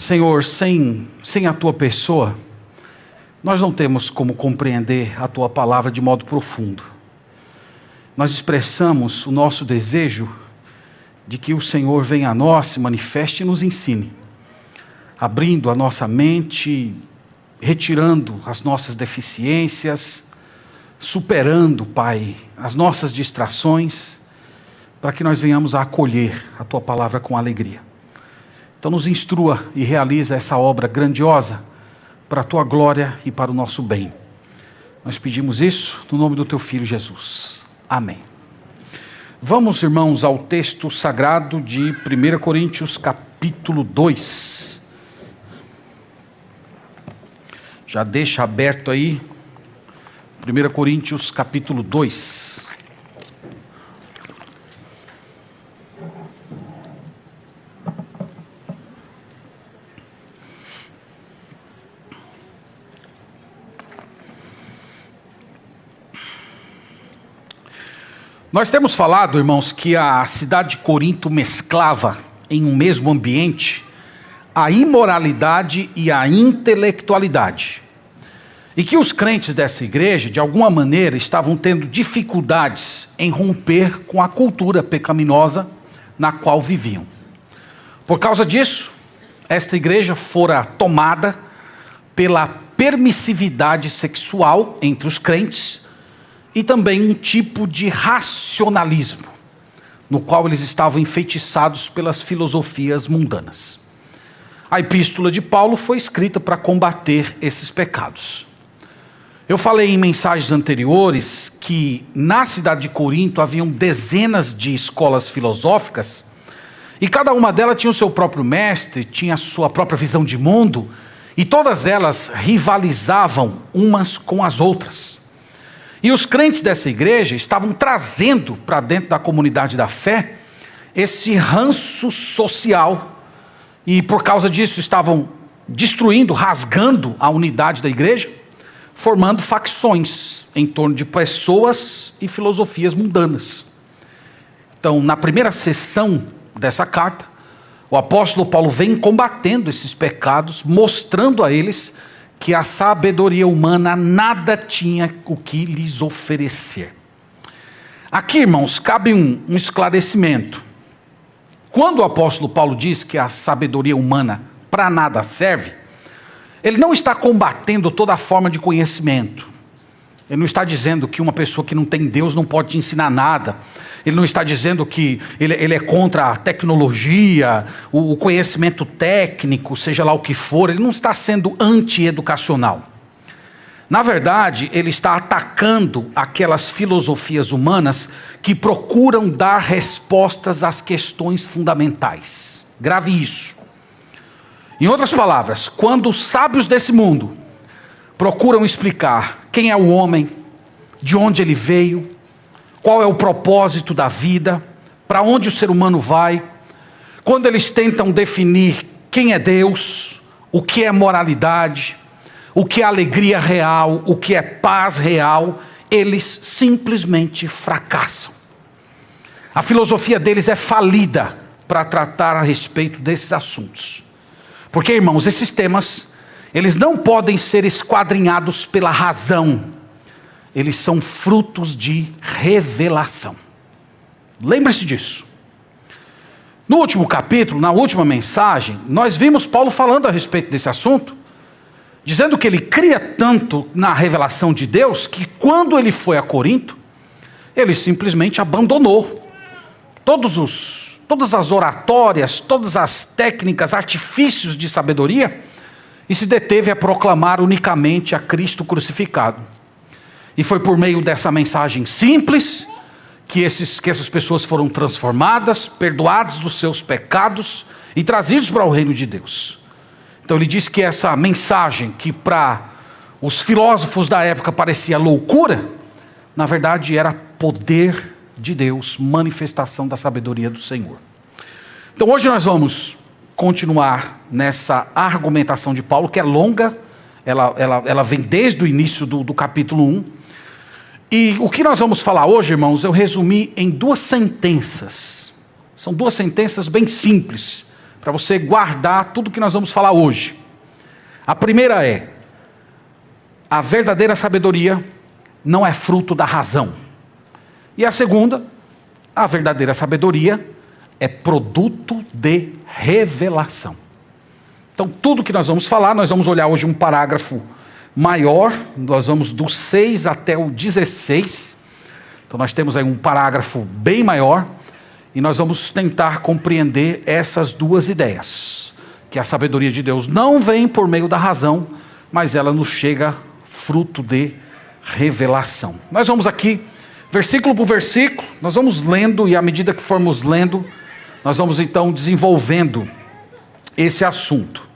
Senhor, sem a Tua pessoa, nós não temos como compreender a Tua palavra de modo profundo. Nós expressamos o nosso desejo de que o Senhor venha a nós, se manifeste e nos ensine, abrindo a nossa mente, retirando as nossas deficiências, superando, Pai, as nossas distrações, para que nós venhamos a acolher a Tua palavra com alegria. Então nos instrua e realiza essa obra grandiosa para a Tua glória e para o nosso bem. Nós pedimos isso no nome do Teu Filho Jesus. Amém. Vamos, irmãos, ao texto sagrado de 1 Coríntios capítulo 2. Já deixa aberto aí, 1 Coríntios capítulo 2. Nós temos falado, irmãos, que a cidade de Corinto mesclava em um mesmo ambiente a imoralidade e a intelectualidade. E que os crentes dessa igreja, de alguma maneira, estavam tendo dificuldades em romper com a cultura pecaminosa na qual viviam. Por causa disso, esta igreja fora tomada pela permissividade sexual entre os crentes e também um tipo de racionalismo, no qual eles estavam enfeitiçados pelas filosofias mundanas. A epístola de Paulo foi escrita para combater esses pecados. Eu falei em mensagens anteriores que na cidade de Corinto haviam dezenas de escolas filosóficas e cada uma delas tinha o seu próprio mestre, tinha a sua própria visão de mundo e todas elas rivalizavam umas com as outras. E os crentes dessa igreja estavam trazendo para dentro da comunidade da fé esse ranço social e por causa disso estavam destruindo, rasgando a unidade da igreja, formando facções em torno de pessoas e filosofias mundanas. Então, na primeira sessão dessa carta, o apóstolo Paulo vem combatendo esses pecados, mostrando a eles que a sabedoria humana nada tinha o que lhes oferecer. Aqui, irmãos, cabe um esclarecimento. Quando o apóstolo Paulo diz que a sabedoria humana para nada serve, ele não está combatendo toda forma de conhecimento. Ele não está dizendo que uma pessoa que não tem Deus não pode te ensinar nada. Ele não está dizendo que ele é contra a tecnologia, o conhecimento técnico, seja lá o que for. Ele não está sendo anti-educacional. Na verdade, ele está atacando aquelas filosofias humanas que procuram dar respostas às questões fundamentais. Grave isso. Em outras palavras, quando os sábios desse mundo procuram explicar quem é o homem, de onde ele veio, qual é o propósito da vida, para onde o ser humano vai, quando eles tentam definir quem é Deus, o que é moralidade, o que é alegria real, o que é paz real, eles simplesmente fracassam. A filosofia deles é falida para tratar a respeito desses assuntos. Porque, irmãos, esses temas, eles não podem ser esquadrinhados pela razão. Eles são frutos de revelação. Lembre-se disso. No último capítulo, na última mensagem, nós vimos Paulo falando a respeito desse assunto, dizendo que ele cria tanto na revelação de Deus, que quando ele foi a Corinto, ele simplesmente abandonou todas as oratórias, todas as técnicas, artifícios de sabedoria, e se deteve a proclamar unicamente a Cristo crucificado. E foi por meio dessa mensagem simples que essas pessoas foram transformadas, perdoadas dos seus pecados e trazidos para o reino de Deus. Então ele diz que essa mensagem que para os filósofos da época parecia loucura, na verdade era poder de Deus, manifestação da sabedoria do Senhor. Então hoje nós vamos continuar nessa argumentação de Paulo, que é longa, ela vem desde o início do capítulo 1. E o que nós vamos falar hoje, irmãos, eu resumi em 2 sentenças. São 2 sentenças bem simples, para você guardar tudo que nós vamos falar hoje. A primeira é: a verdadeira sabedoria não é fruto da razão. E a segunda, a verdadeira sabedoria é produto de revelação. Então, tudo que nós vamos falar, nós vamos olhar hoje um parágrafo maior, nós vamos do 6 até o 16. Então, nós temos aí um parágrafo bem maior, e nós vamos tentar compreender essas duas ideias. Que a sabedoria de Deus não vem por meio da razão, mas ela nos chega fruto de revelação. Nós vamos aqui, versículo por versículo, nós vamos lendo, e à medida que formos lendo, nós vamos então desenvolvendo esse assunto.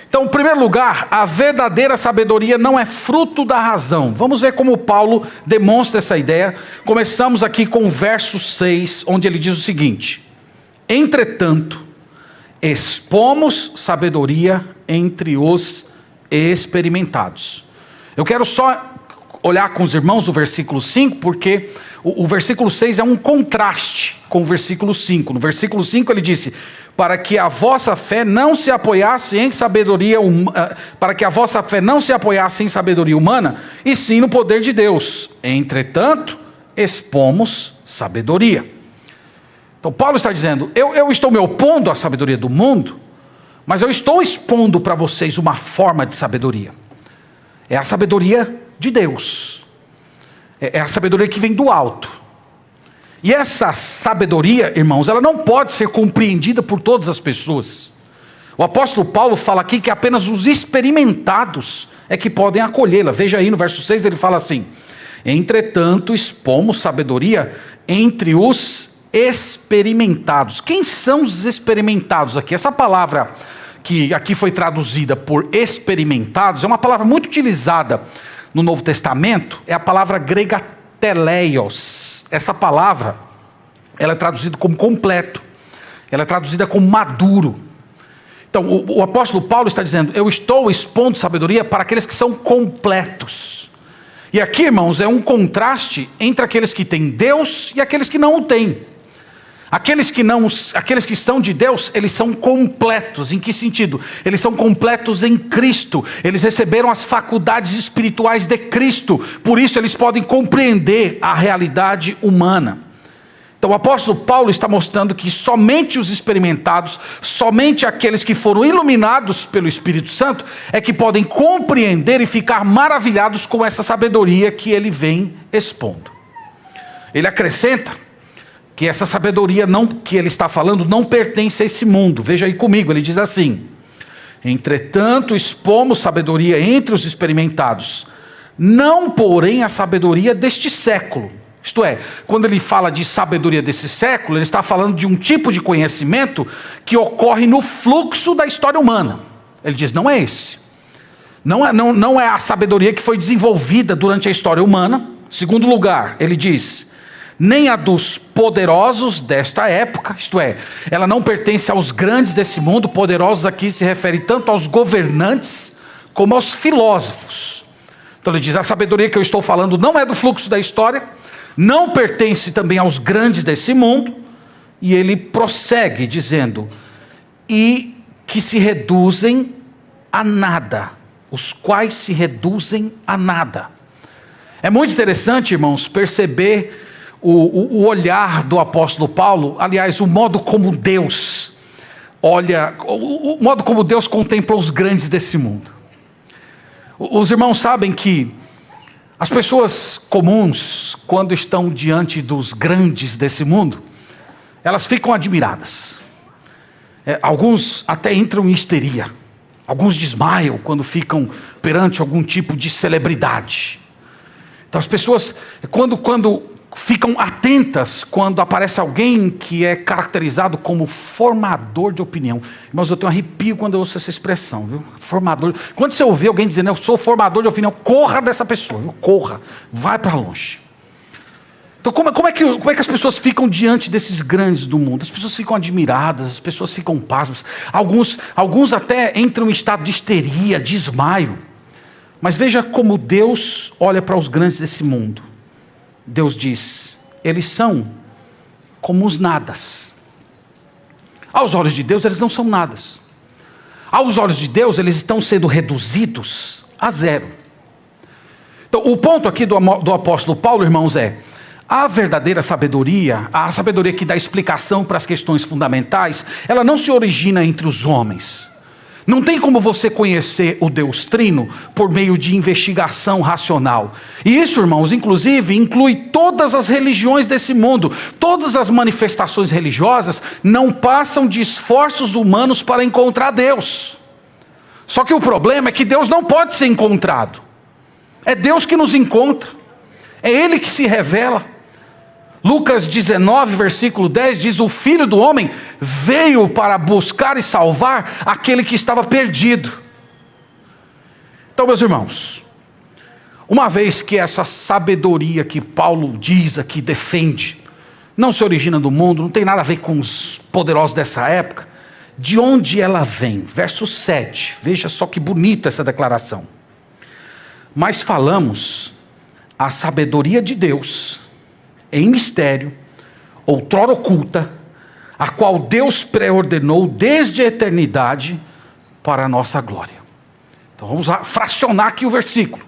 Então, em primeiro lugar, a verdadeira sabedoria não é fruto da razão. Vamos ver como Paulo demonstra essa ideia. Começamos aqui com o verso 6, onde ele diz o seguinte: entretanto, expomos sabedoria entre os experimentados. Eu quero só olhar com os irmãos o versículo 5, porque o versículo 6 é um contraste com o versículo 5. No versículo 5 ele disse: para que a vossa fé não se apoiasse em sabedoria humana, e sim no poder de Deus. Entretanto, expomos sabedoria. Então Paulo está dizendo: eu estou me opondo à sabedoria do mundo, mas eu estou expondo para vocês uma forma de sabedoria. É a sabedoria de Deus. É a sabedoria que vem do alto. E essa sabedoria, irmãos, ela não pode ser compreendida por todas as pessoas. O apóstolo Paulo fala aqui que apenas os experimentados é que podem acolhê-la. Veja aí no verso 6, ele fala assim: entretanto, expomos sabedoria entre os experimentados. Quem são os experimentados aqui? Essa palavra que aqui foi traduzida por experimentados é uma palavra muito utilizada no Novo Testamento, é a palavra grega teleios. Essa palavra, ela é traduzida como completo, ela é traduzida como maduro. Então, o apóstolo Paulo está dizendo: eu estou expondo sabedoria para aqueles que são completos. E aqui, irmãos, é um contraste entre aqueles que têm Deus e aqueles que não o têm. Aqueles que são de Deus, eles são completos. Em que sentido? Eles são completos em Cristo. Eles receberam as faculdades espirituais de Cristo. Por isso eles podem compreender a realidade humana. Então o apóstolo Paulo está mostrando que somente os experimentados, somente aqueles que foram iluminados pelo Espírito Santo, é que podem compreender e ficar maravilhados com essa sabedoria que ele vem expondo. Ele acrescenta que essa sabedoria que ele está falando não pertence a esse mundo. Veja aí comigo, ele diz assim: entretanto, expomos sabedoria entre os experimentados, não porém a sabedoria deste século. Isto é, quando ele fala de sabedoria desse século, ele está falando de um tipo de conhecimento que ocorre no fluxo da história humana. Ele diz: não é esse. Não é a sabedoria que foi desenvolvida durante a história humana. Segundo lugar, ele diz: nem a dos poderosos desta época, isto é, ela não pertence aos grandes desse mundo. Poderosos aqui se refere tanto aos governantes como aos filósofos. Então ele diz: a sabedoria que eu estou falando não é do fluxo da história, não pertence também aos grandes desse mundo. E ele prossegue dizendo: e que se reduzem a nada, os quais se reduzem a nada. É muito interessante, irmãos, perceber o olhar do apóstolo Paulo, aliás, o modo como Deus olha, o modo como Deus contempla os grandes desse mundo. Os irmãos sabem que as pessoas comuns, quando estão diante dos grandes desse mundo, elas ficam admiradas. Alguns até entram em histeria, alguns desmaiam quando ficam perante algum tipo de celebridade. Então as pessoas, quando ficam atentas quando aparece alguém que é caracterizado como formador de opinião. Irmãos, eu tenho um arrepio quando eu ouço essa expressão, viu? Formador. Quando você ouvir alguém dizendo: eu sou formador de opinião, corra dessa pessoa, viu? Corra, vai para longe. Então como é que as pessoas ficam diante desses grandes do mundo? As pessoas ficam admiradas, as pessoas ficam pasmas, alguns até entram em estado de histeria, desmaio. Mas veja como Deus olha para os grandes desse mundo. Deus diz: eles são como os nadas. Aos olhos de Deus, eles não são nada. Aos olhos de Deus, eles estão sendo reduzidos a zero. Então, o ponto aqui do apóstolo Paulo, irmãos, é a verdadeira sabedoria, a sabedoria que dá explicação para as questões fundamentais, ela não se origina entre os homens. Não tem como você conhecer o Deus Trino por meio de investigação racional. E isso, irmãos, inclusive, inclui todas as religiões desse mundo. Todas as manifestações religiosas não passam de esforços humanos para encontrar Deus. Só que o problema é que Deus não pode ser encontrado. É Deus que nos encontra. É Ele que se revela. Lucas 19, versículo 10 diz: o Filho do Homem veio para buscar e salvar aquele que estava perdido. Então, meus irmãos, uma vez que essa sabedoria que Paulo diz aqui, defende, não se origina do mundo, não tem nada a ver com os poderosos dessa época, de onde ela vem? Verso 7, veja só que bonita essa declaração. Mas falamos a sabedoria de Deus em mistério, outrora oculta, a qual Deus preordenou desde a eternidade para a nossa glória. Então vamos fracionar aqui o versículo.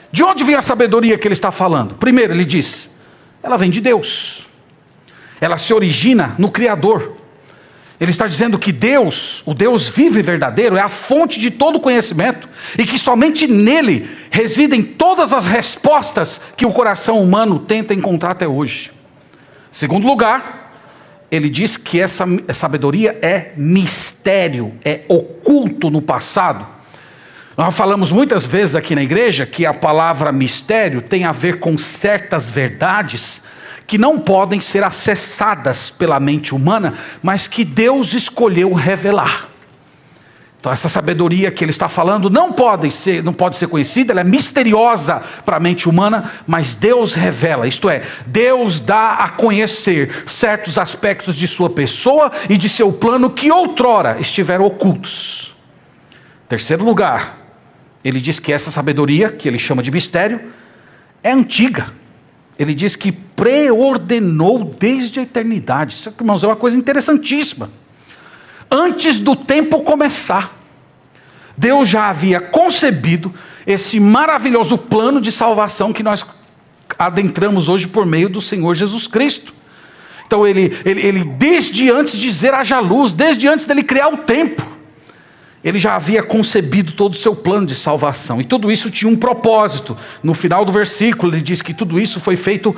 De onde vem a sabedoria que ele está falando? Primeiro ele diz, ela vem de Deus. Ela se origina no Criador. Ele está dizendo que Deus, o Deus vivo e verdadeiro, é a fonte de todo conhecimento, e que somente nele residem todas as respostas que o coração humano tenta encontrar até hoje. Segundo lugar, ele diz que essa sabedoria é mistério, é oculto no passado. Nós falamos muitas vezes aqui na igreja que a palavra mistério tem a ver com certas verdades que não podem ser acessadas pela mente humana, mas que Deus escolheu revelar. Então essa sabedoria que ele está falando não pode ser conhecida, ela é misteriosa para a mente humana, mas Deus revela, isto é, Deus dá a conhecer certos aspectos de sua pessoa e de seu plano que outrora estiveram ocultos. Terceiro lugar, ele diz que essa sabedoria, que ele chama de mistério, é antiga. Ele diz que preordenou desde a eternidade. Isso, irmãos, é uma coisa interessantíssima. Antes do tempo começar, Deus já havia concebido esse maravilhoso plano de salvação que nós adentramos hoje por meio do Senhor Jesus Cristo. Então ele desde antes de dizer haja luz, desde antes dele criar o tempo, ele já havia concebido todo o seu plano de salvação. E tudo isso tinha um propósito. No final do versículo ele diz que tudo isso foi feito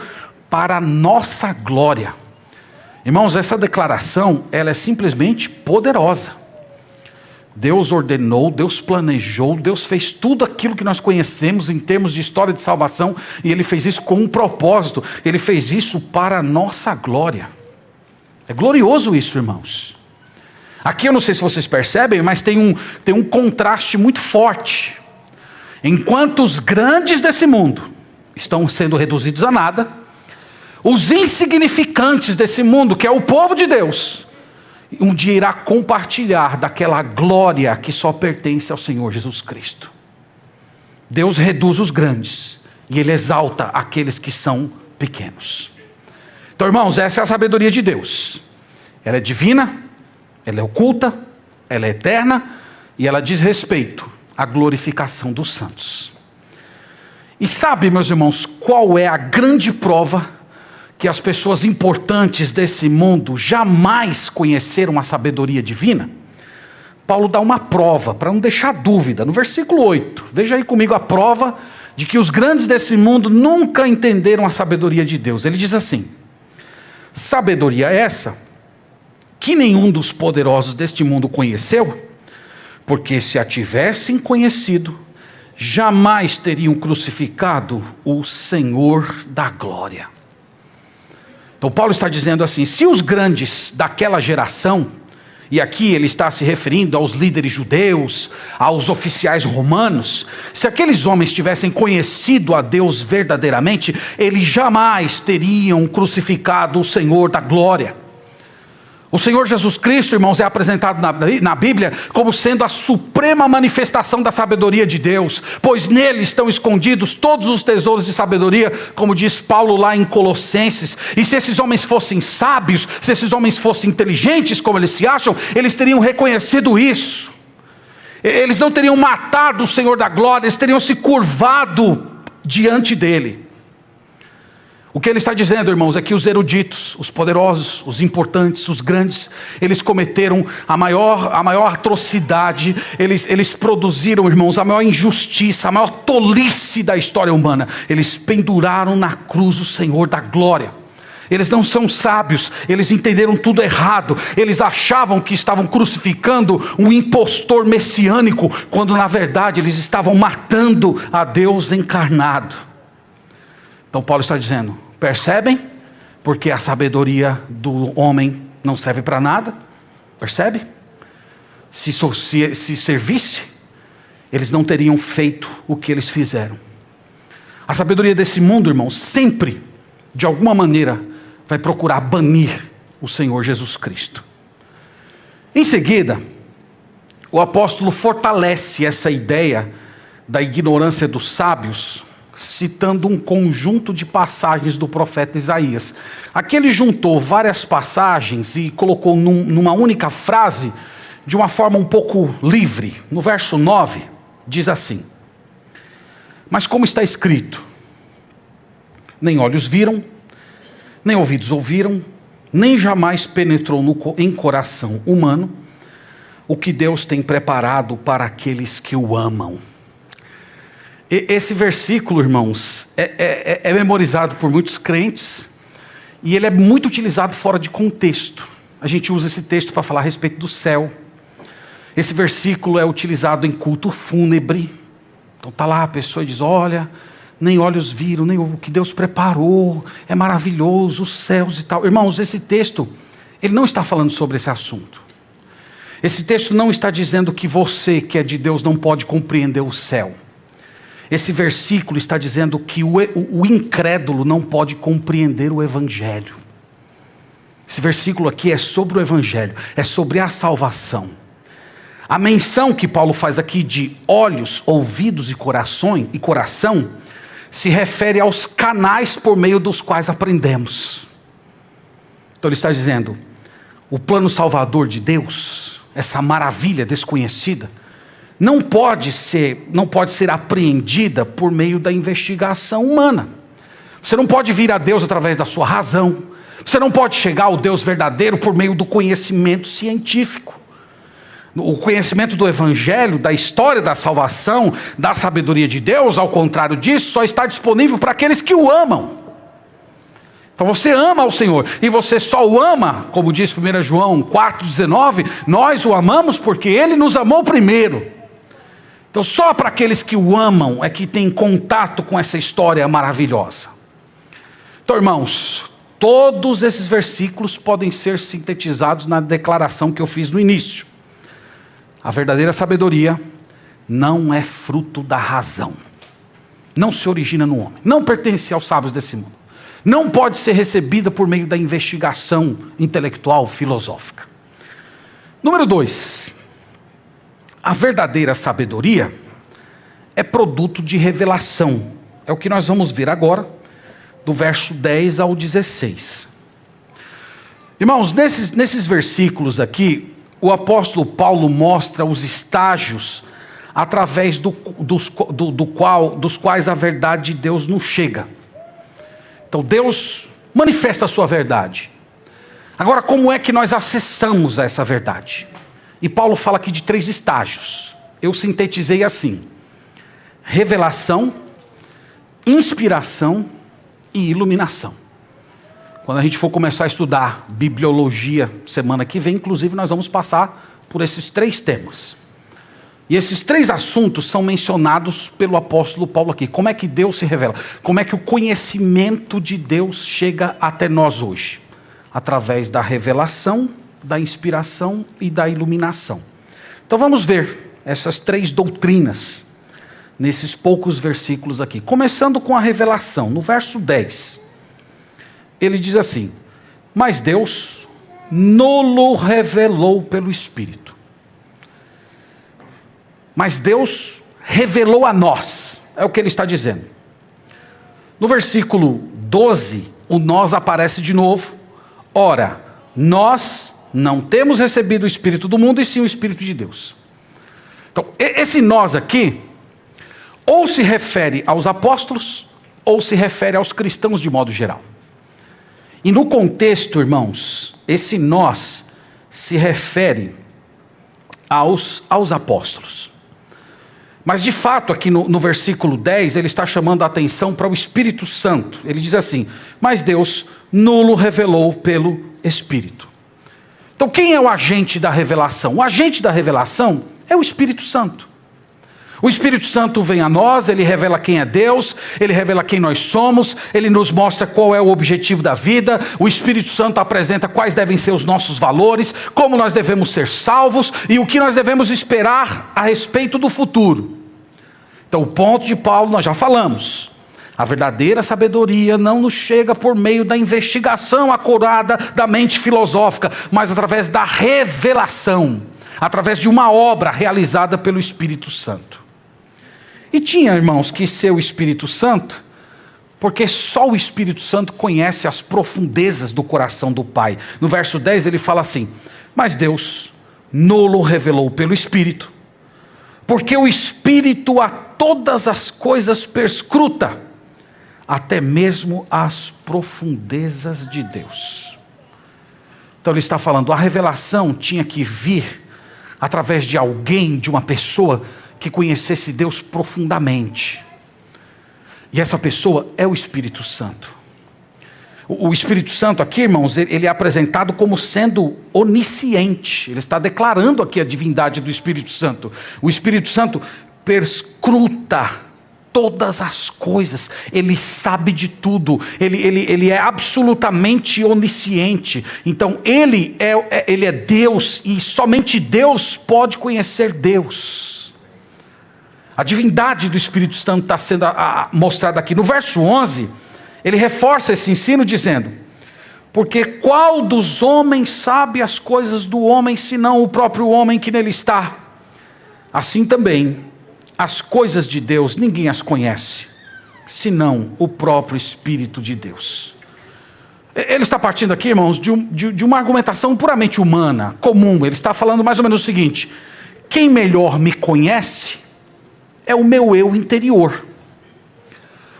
para a nossa glória. Irmãos, essa declaração, ela é simplesmente poderosa. Deus ordenou, Deus planejou, Deus fez tudo aquilo que nós conhecemos em termos de história de salvação, e Ele fez isso com um propósito. Ele fez isso para a nossa glória. É glorioso isso, irmãos. Aqui eu não sei se vocês percebem, mas tem um contraste muito forte. Enquanto os grandes desse mundo estão sendo reduzidos a nada, os insignificantes desse mundo, que é o povo de Deus, um dia irá compartilhar daquela glória que só pertence ao Senhor Jesus Cristo. Deus reduz os grandes e Ele exalta aqueles que são pequenos. Então, irmãos, essa é a sabedoria de Deus. Ela é divina, ela é oculta, ela é eterna e ela diz respeito à glorificação dos santos. E sabe, meus irmãos, qual é a grande prova que as pessoas importantes desse mundo jamais conheceram a sabedoria divina? Paulo dá uma prova, para não deixar dúvida, no versículo 8. Veja aí comigo a prova de que os grandes desse mundo nunca entenderam a sabedoria de Deus. Ele diz assim: sabedoria essa que nenhum dos poderosos deste mundo conheceu, porque se a tivessem conhecido, jamais teriam crucificado o Senhor da glória. Então Paulo está dizendo assim: se os grandes daquela geração, e aqui ele está se referindo aos líderes judeus, aos oficiais romanos, se aqueles homens tivessem conhecido a Deus verdadeiramente, eles jamais teriam crucificado o Senhor da glória. O Senhor Jesus Cristo, irmãos, é apresentado na Bíblia como sendo a suprema manifestação da sabedoria de Deus, pois nele estão escondidos todos os tesouros de sabedoria, como diz Paulo lá em Colossenses. E se esses homens fossem sábios, se esses homens fossem inteligentes como eles se acham, eles teriam reconhecido isso. Eles não teriam matado o Senhor da glória, eles teriam se curvado diante dele. O que ele está dizendo, irmãos, é que os eruditos, os poderosos, os importantes, os grandes, eles cometeram a maior atrocidade, eles produziram, irmãos, a maior injustiça, a maior tolice da história humana. Eles penduraram na cruz o Senhor da glória. Eles não são sábios, eles entenderam tudo errado, eles achavam que estavam crucificando um impostor messiânico, quando na verdade eles estavam matando a Deus encarnado. Então Paulo está dizendo: percebem? Porque a sabedoria do homem não serve para nada. Percebe? Se servisse, eles não teriam feito o que eles fizeram. A sabedoria desse mundo, irmãos, sempre, de alguma maneira, vai procurar banir o Senhor Jesus Cristo. Em seguida, o apóstolo fortalece essa ideia da ignorância dos sábios, citando um conjunto de passagens do profeta Isaías. Aqui ele juntou várias passagens e colocou numa única frase, de uma forma um pouco livre. No verso 9, diz assim: mas como está escrito, nem olhos viram, nem ouvidos ouviram, nem jamais penetrou em coração humano, o que Deus tem preparado para aqueles que o amam. Esse versículo, irmãos, é memorizado por muitos crentes, e ele é muito utilizado fora de contexto. A gente usa esse texto para falar a respeito do céu. Esse versículo é utilizado em culto fúnebre. Então está lá a pessoa e diz: olha, nem olhos viram, nem o que Deus preparou, é maravilhoso, os céus e tal. Irmãos, esse texto, ele não está falando sobre esse assunto. Esse texto não está dizendo que você, que é de Deus, não pode compreender o céu. Esse versículo está dizendo que o incrédulo não pode compreender o Evangelho. Esse versículo aqui é sobre o Evangelho, é sobre a salvação. A menção que Paulo faz aqui de olhos, ouvidos e coração se refere aos canais por meio dos quais aprendemos. Então ele está dizendo, o plano salvador de Deus, essa maravilha desconhecida, não pode ser apreendida por meio da investigação humana. Você não pode vir a Deus através da sua razão. Você não pode chegar ao Deus verdadeiro por meio do conhecimento científico. O conhecimento do Evangelho, da história da salvação, da sabedoria de Deus, ao contrário disso, só está disponível para aqueles que o amam. Então você ama o Senhor, e você só o ama, como diz 1 João 4,19, nós o amamos porque Ele nos amou primeiro. Então só para aqueles que o amam é que tem contato com essa história maravilhosa. Então, irmãos, todos esses versículos podem ser sintetizados na declaração que eu fiz no início. A verdadeira sabedoria não é fruto da razão. Não se origina no homem. Não pertence aos sábios desse mundo. Não pode ser recebida por meio da investigação intelectual, filosófica. Número 2. A verdadeira sabedoria é produto de revelação. É o que nós vamos ver agora, do verso 10 ao 16. Irmãos, nesses versículos aqui, o apóstolo Paulo mostra os estágios através dos quais a verdade de Deus nos chega. Então Deus manifesta a sua verdade. Agora, como é que nós acessamos a essa verdade? E Paulo fala aqui de 3 estágios. Eu sintetizei assim: revelação, inspiração e iluminação. Quando a gente for começar a estudar bibliologia semana que vem, inclusive nós vamos passar por esses 3 temas. E esses 3 assuntos são mencionados pelo apóstolo Paulo aqui. Como é que Deus se revela? Como é que o conhecimento de Deus chega até nós hoje? Através da revelação, da inspiração e da iluminação. Então vamos ver essas 3 doutrinas nesses poucos versículos aqui. Começando com a revelação, no verso 10. Ele diz assim: mas Deus nolo revelou pelo Espírito. Mas Deus revelou a nós, é o que ele está dizendo. No versículo 12, o nós aparece de novo. Ora, nós não temos recebido o Espírito do mundo, e sim o Espírito de Deus. Então, esse nós aqui, ou se refere aos apóstolos, ou se refere aos cristãos de modo geral. E no contexto, irmãos, esse nós se refere aos apóstolos. Mas de fato, aqui no versículo 10, ele está chamando a atenção para o Espírito Santo. Ele diz assim: mas Deus nulo revelou pelo Espírito. Então quem é o agente da revelação? O agente da revelação é o Espírito Santo. O Espírito Santo vem a nós, ele revela quem é Deus, ele revela quem nós somos, ele nos mostra qual é o objetivo da vida. O Espírito Santo apresenta quais devem ser os nossos valores, como nós devemos ser salvos e o que nós devemos esperar a respeito do futuro. Então o ponto de Paulo nós já falamos. A verdadeira sabedoria não nos chega por meio da investigação acurada da mente filosófica, mas através da revelação, através de uma obra realizada pelo Espírito Santo. E tinha, irmãos, que ser o Espírito Santo, porque só o Espírito Santo conhece as profundezas do coração do Pai. No verso 10 ele fala assim: mas Deus nolo revelou pelo Espírito, porque o Espírito a todas as coisas perscruta, até mesmo as profundezas de Deus. Então ele está falando, a revelação tinha que vir através de alguém, de uma pessoa que conhecesse Deus profundamente. E essa pessoa é o Espírito Santo. O Espírito Santo aqui, irmãos, ele é apresentado como sendo onisciente. Ele está declarando aqui a divindade do Espírito Santo. O Espírito Santo perscruta todas as coisas, ele sabe de tudo, ele é absolutamente onisciente. Então ele é Deus, e somente Deus pode conhecer Deus. A divindade do Espírito Santo está sendo mostrada aqui. No verso 11, ele reforça esse ensino dizendo: porque qual dos homens sabe as coisas do homem, senão o próprio homem que nele está? Assim também, as coisas de Deus ninguém as conhece, senão o próprio Espírito de Deus. Ele está partindo aqui, irmãos, de uma argumentação puramente humana, comum. Ele está falando mais ou menos o seguinte: quem melhor me conhece é o meu eu interior.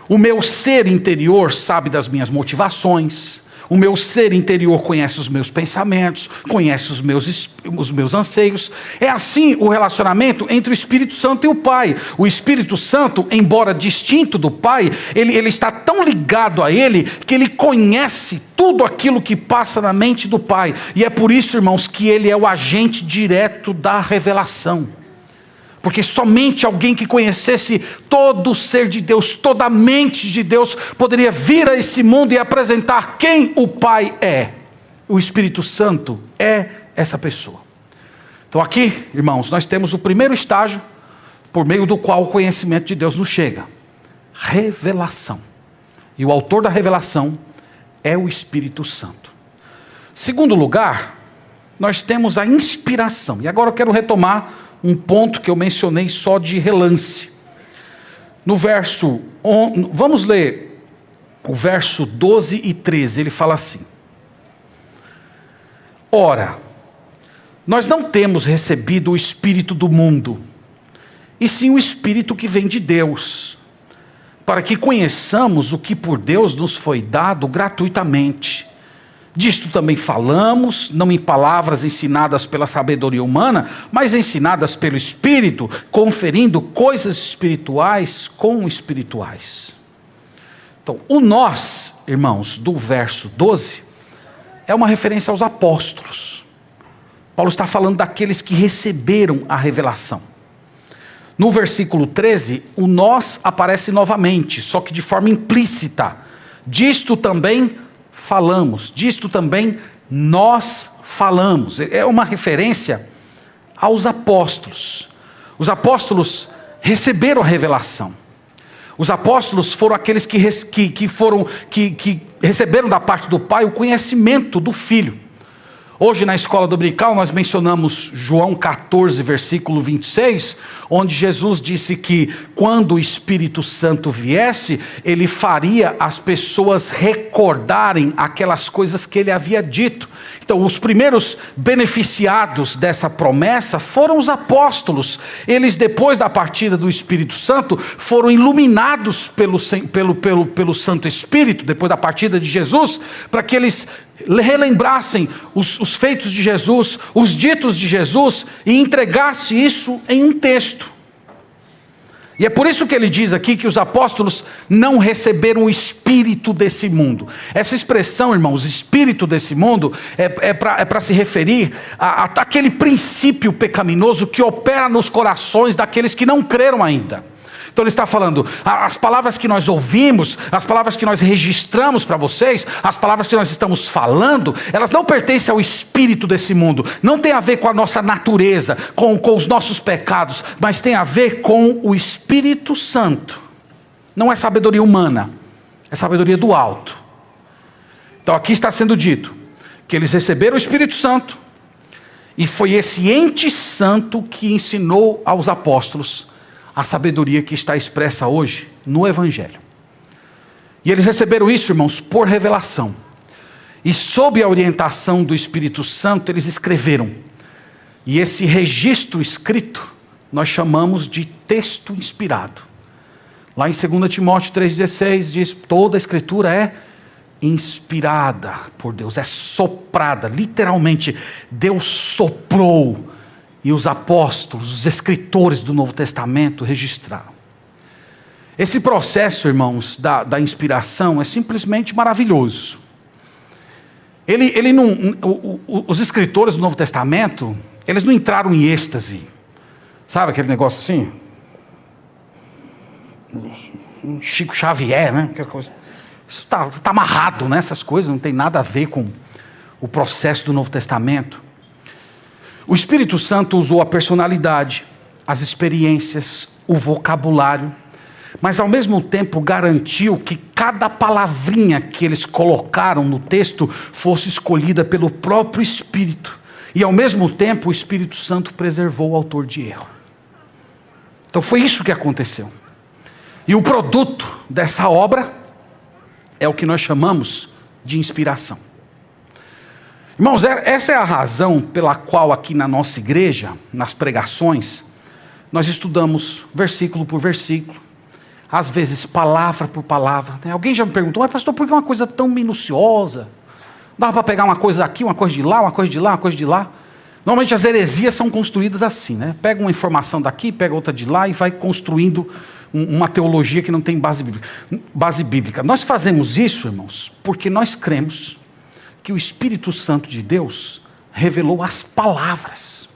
O meu ser interior sabe das minhas motivações. O meu ser interior conhece os meus pensamentos, conhece os meus anseios. É assim o relacionamento entre o Espírito Santo e o Pai. O Espírito Santo, embora distinto do Pai, ele está tão ligado a Ele, que Ele conhece tudo aquilo que passa na mente do Pai. E é por isso, irmãos, que Ele é o agente direto da revelação. Porque somente alguém que conhecesse todo o ser de Deus, toda a mente de Deus, poderia vir a esse mundo e apresentar quem o Pai é. O Espírito Santo é essa pessoa. Então aqui, irmãos, nós temos o primeiro estágio, por meio do qual o conhecimento de Deus nos chega: revelação. E o autor da revelação é o Espírito Santo. Segundo lugar, nós temos a inspiração. E agora eu quero retomar um ponto que eu mencionei só de relance. No verso, vamos ler o verso 12 e 13, ele fala assim: ora, nós não temos recebido o Espírito do mundo, e sim o Espírito que vem de Deus, para que conheçamos o que por Deus nos foi dado gratuitamente. Disto também falamos, não em palavras ensinadas pela sabedoria humana, mas ensinadas pelo Espírito, conferindo coisas espirituais com espirituais. Então, o nós, irmãos, do verso 12, é uma referência aos apóstolos. Paulo está falando daqueles que receberam a revelação. No versículo 13, o nós aparece novamente, só que de forma implícita. Disto também falamos, disto também nós falamos. É uma referência aos apóstolos. Os apóstolos receberam a revelação. Os apóstolos foram aqueles que receberam da parte do Pai o conhecimento do Filho. Hoje na escola dominical nós mencionamos João 14, versículo 26, onde Jesus disse que quando o Espírito Santo viesse, ele faria as pessoas recordarem aquelas coisas que ele havia dito. Então os primeiros beneficiados dessa promessa foram os apóstolos. Eles, depois da partida do Espírito Santo, foram iluminados pelo Santo Espírito, depois da partida de Jesus, para que eles relembrassem os feitos de Jesus, os ditos de Jesus, e entregasse isso em um texto. E é por isso que ele diz aqui que os apóstolos não receberam o espírito desse mundo. Essa expressão, irmãos, espírito desse mundo, é para se referir àquele princípio pecaminoso que opera nos corações daqueles que não creram ainda. Então ele está falando, as palavras que nós ouvimos, as palavras que nós registramos para vocês, as palavras que nós estamos falando, elas não pertencem ao espírito desse mundo, não tem a ver com a nossa natureza, com os nossos pecados, mas tem a ver com o Espírito Santo. Não é sabedoria humana, é sabedoria do alto. Então aqui está sendo dito que eles receberam o Espírito Santo, e foi esse ente santo que ensinou aos apóstolos a sabedoria que está expressa hoje no Evangelho. E eles receberam isso, irmãos, por revelação. E sob a orientação do Espírito Santo, eles escreveram. E esse registro escrito, nós chamamos de texto inspirado. Lá em 2 Timóteo 3,16 diz, toda a Escritura é inspirada por Deus, é soprada, literalmente, Deus soprou. E os apóstolos, os escritores do Novo Testamento registraram. Esse processo, irmãos, da inspiração é simplesmente maravilhoso. Os escritores do Novo Testamento, eles não entraram em êxtase. Sabe aquele negócio assim? Chico Xavier, né? Isso está amarrado nessas coisas, não tem nada a ver com o processo do Novo Testamento. O Espírito Santo usou a personalidade, as experiências, o vocabulário, mas ao mesmo tempo garantiu que cada palavrinha que eles colocaram no texto fosse escolhida pelo próprio Espírito. E ao mesmo tempo o Espírito Santo preservou o autor de erro. Então foi isso que aconteceu. E o produto dessa obra é o que nós chamamos de inspiração. Irmãos, essa é a razão pela qual aqui na nossa igreja, nas pregações, nós estudamos versículo por versículo, às vezes palavra por palavra. Alguém já me perguntou, mas pastor, por que uma coisa tão minuciosa? Dá para pegar uma coisa daqui, uma coisa de lá, uma coisa de lá, uma coisa de lá? Normalmente as heresias são construídas assim, né? Pega uma informação daqui, pega outra de lá e vai construindo uma teologia que não tem base bíblica. Nós fazemos isso, irmãos, porque nós cremos que o Espírito Santo de Deus revelou as palavras.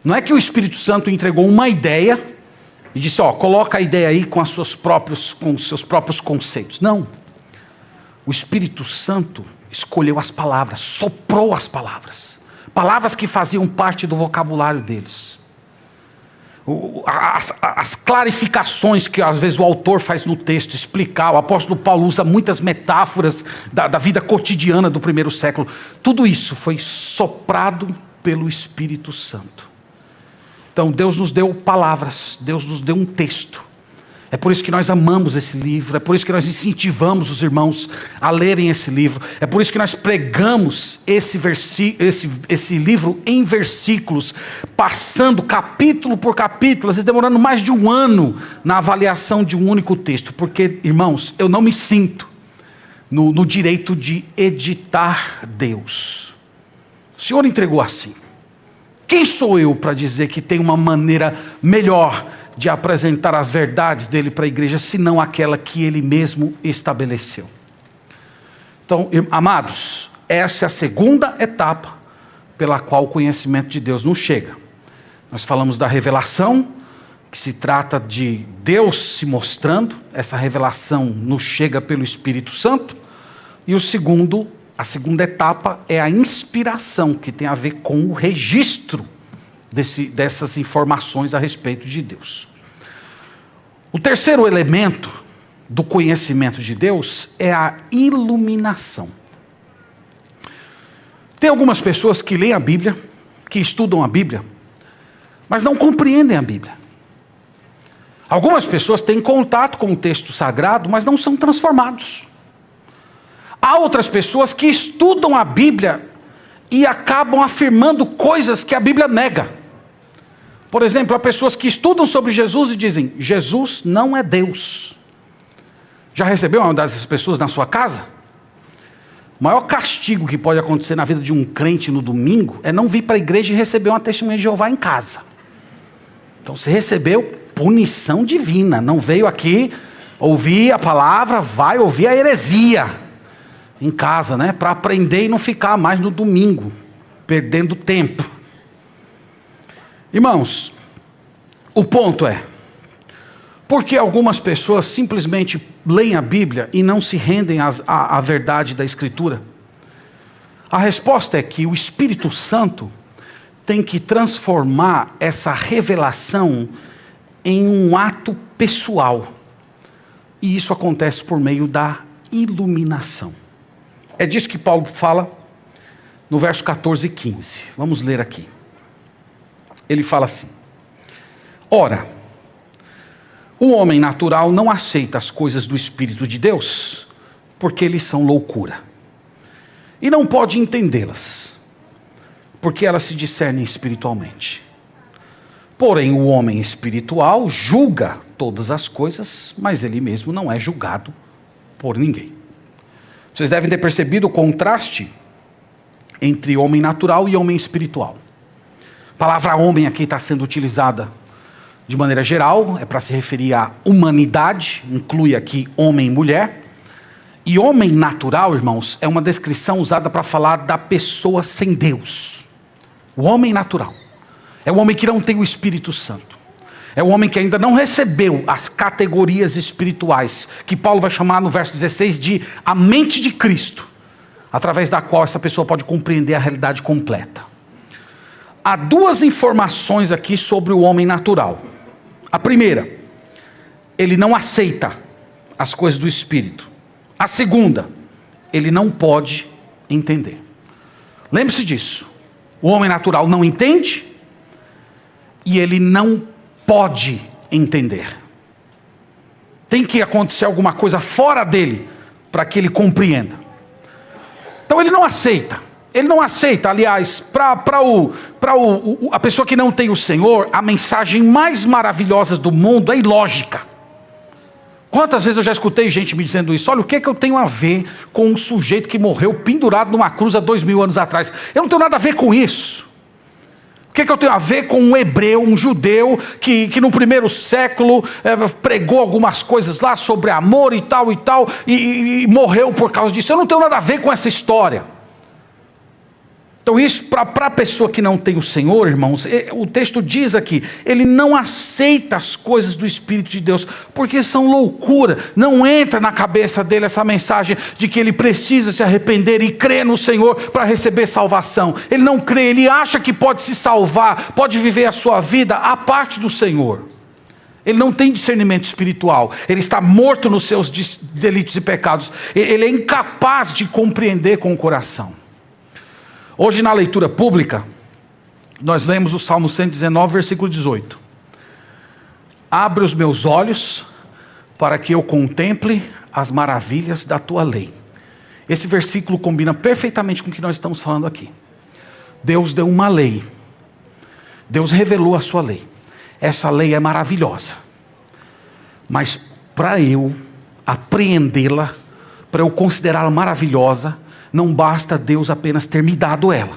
Não é que o Espírito Santo entregou uma ideia e disse, coloca a ideia aí com os seus próprios conceitos. Não. O Espírito Santo escolheu as palavras, soprou as palavras. Palavras que faziam parte do vocabulário deles. As clarificações que às vezes o autor faz no texto, explicar, o apóstolo Paulo usa muitas metáforas da vida cotidiana do primeiro século, tudo isso foi soprado pelo Espírito Santo. Então Deus nos deu palavras, Deus nos deu um texto. É por isso que nós amamos esse livro, é por isso que nós incentivamos os irmãos a lerem esse livro, é por isso que nós pregamos esse livro em versículos, passando capítulo por capítulo, às vezes demorando mais de um ano na avaliação de um único texto, porque, irmãos, eu não me sinto no direito de editar Deus. O Senhor entregou assim. Quem sou eu para dizer que tem uma maneira melhor de apresentar as verdades dele para a igreja, senão aquela que ele mesmo estabeleceu? Então, amados, essa é a segunda etapa pela qual o conhecimento de Deus nos chega. Nós falamos da revelação, que se trata de Deus se mostrando, essa revelação nos chega pelo Espírito Santo, e a segunda etapa é a inspiração, que tem a ver com o registro dessas informações a respeito de Deus. O terceiro elemento do conhecimento de Deus é a iluminação. Tem algumas pessoas que leem a Bíblia, que estudam a Bíblia, mas não compreendem a Bíblia. Algumas pessoas têm contato com o texto sagrado, mas não são transformados. Há outras pessoas que estudam a Bíblia e acabam afirmando coisas que a Bíblia nega. Por exemplo, há pessoas que estudam sobre Jesus e dizem: Jesus não é Deus. Já recebeu uma dessas pessoas na sua casa? O maior castigo que pode acontecer na vida de um crente no domingo é não vir para a igreja e receber uma testemunha de Jeová em casa. Então você recebeu punição divina, não veio aqui ouvir a palavra, vai ouvir a heresia em casa, né? Para aprender e não ficar mais no domingo, perdendo tempo. Irmãos, o ponto é, por que algumas pessoas simplesmente leem a Bíblia e não se rendem à verdade da Escritura? A resposta é que o Espírito Santo tem que transformar essa revelação em um ato pessoal. E isso acontece por meio da iluminação. É disso que Paulo fala no verso 14 e 15. Vamos ler aqui. Ele fala assim: ora, o homem natural não aceita as coisas do Espírito de Deus, porque eles são loucura, e não pode entendê-las, porque elas se discernem espiritualmente. Porém, o homem espiritual julga todas as coisas, mas ele mesmo não é julgado por ninguém. Vocês devem ter percebido o contraste entre homem natural e homem espiritual. A palavra homem aqui está sendo utilizada de maneira geral, é para se referir à humanidade, inclui aqui homem e mulher. E homem natural, irmãos, é uma descrição usada para falar da pessoa sem Deus. O homem natural é o homem que não tem o Espírito Santo. É o homem que ainda não recebeu as categorias espirituais, que Paulo vai chamar no verso 16 de a mente de Cristo, através da qual essa pessoa pode compreender a realidade completa. Há duas informações aqui sobre o homem natural. A primeira, ele não aceita as coisas do Espírito. A segunda, ele não pode entender. Lembre-se disso. O homem natural não entende e ele não pode entender. Tem que acontecer alguma coisa fora dele para que ele compreenda. Então ele não aceita. Ele não aceita, aliás, para a pessoa que não tem o Senhor, a mensagem mais maravilhosa do mundo é ilógica. Quantas vezes eu já escutei gente me dizendo isso? Olha, o que é que eu tenho a ver com um sujeito que morreu pendurado numa cruz há 2000 anos atrás? Eu não tenho nada a ver com isso. O que é que eu tenho a ver com um hebreu, um judeu, que no primeiro século pregou algumas coisas lá sobre amor e tal, e morreu por causa disso? Eu não tenho nada a ver com essa história. Então isso, para a pessoa que não tem o Senhor, irmãos, o texto diz aqui, ele não aceita as coisas do Espírito de Deus, porque são loucura. Não entra na cabeça dele essa mensagem de que ele precisa se arrepender e crer no Senhor para receber salvação. Ele não crê, ele acha que pode se salvar, pode viver a sua vida à parte do Senhor. Ele não tem discernimento espiritual, ele está morto nos seus delitos e pecados, ele é incapaz de compreender com o coração. Hoje na leitura pública, nós lemos o Salmo 119, versículo 18. Abre os meus olhos para que eu contemple as maravilhas da tua lei. Esse versículo combina perfeitamente com o que nós estamos falando aqui. Deus deu uma lei. Deus revelou a sua lei. Essa lei é maravilhosa. Mas para eu apreendê-la, para eu considerá-la maravilhosa, não basta Deus apenas ter me dado ela.